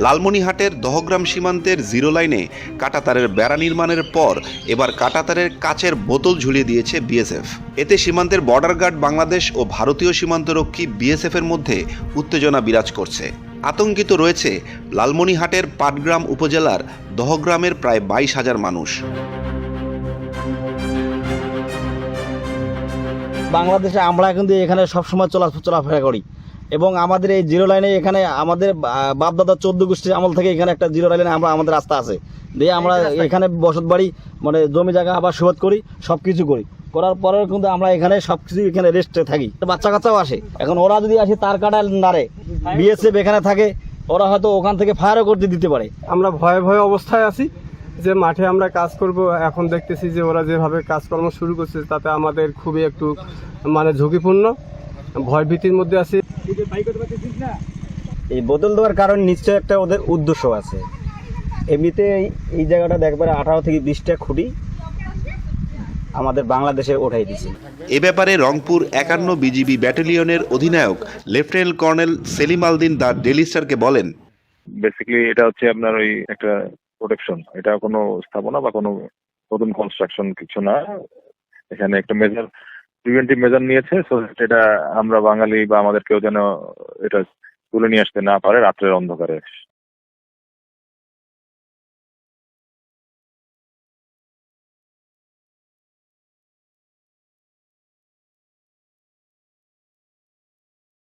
লালমনিরহাটের দহগ্রাম সীমান্তের জিরো লাইনে কাঁটাতারের বেড়া নির্মাণের পর এবার কাঁটাতারের কাচের বোতল ঝুলিয়ে দিয়েছে বিএসএফ। এতে সীমান্তের বর্ডার গার্ড বাংলাদেশ ও ভারতীয় সীমান্তরক্ষী বিএসএফের মধ্যে উত্তেজনা বিরাজ করছে। আতঙ্কিত রয়েছে লালমনিরহাটের পাটগ্রাম উপজেলার দহগ্রামের প্রায় 22,000 মানুষ। বাংলাদেশে আমরা কিন্তু এখানে সবসময় চলাফেরা করি এবং আমাদের এই জিরো লাইনে এখানে আমাদের বাপদাদা 14 গোষ্ঠীর আমল থেকে এখানে একটা জিরো লাইনে আমাদের রাস্তা আছে দিয়ে আমরা এখানে বসত বাড়ি মানে জমি জায়গা আবার সুবাদ করি, সব কিছু করার পরেও কিন্তু আমরা এখানে সব কিছু এখানে রেস্টে থাকি। বাচ্চা কাচ্চাও আসে, এখন ওরা যদি আসে তার কাটা নাড়ে, বিএসএফ এখানে থাকে, ওরা হয়তো ওখান থেকে ফায়ারও করতে দিতে পারে। আমরা ভয়ে অবস্থায় আছি যে মাঠে আমরা কাজ করব। এখন দেখতেছি যে ওরা যেভাবে কাজকর্ম শুরু করছে তাতে আমাদের খুবই একটু মানে ঝুঁকিপূর্ণ, ভয় ভীতির মধ্যে আছি। এই বোতল দেওয়ার কারণ নিশ্চয় একটা ওদের উদ্দেশ্য আছে। এমনিতে এই জায়গাটা একবারে 18 থেকে 20টা খুঁটি আমাদের বাংলাদেশে ওঠাই দিয়েছে। এ ব্যাপারে রংপুর 51 বিজিবি ব্যাটালিয়নের অধিনায়ক lieutenant colonel Selim Aldin the Daily স্টারকে বলেন, বেসিক্যালি এটা হচ্ছে আপনার ওই একটা প্রোটেকশন, এটা কোনো স্থাপনা বা কোনো নতুন কনস্ট্রাকশন কিছু না। এখানে একটা মেজার, প্রিভেন্টিভ মেজার নিয়েছে, সো এটা আমরা বাঙালি বা আমাদের কেউ যেন এটা তুলে নিয়ে আসতে না পারে রাত্রের অন্ধকারে।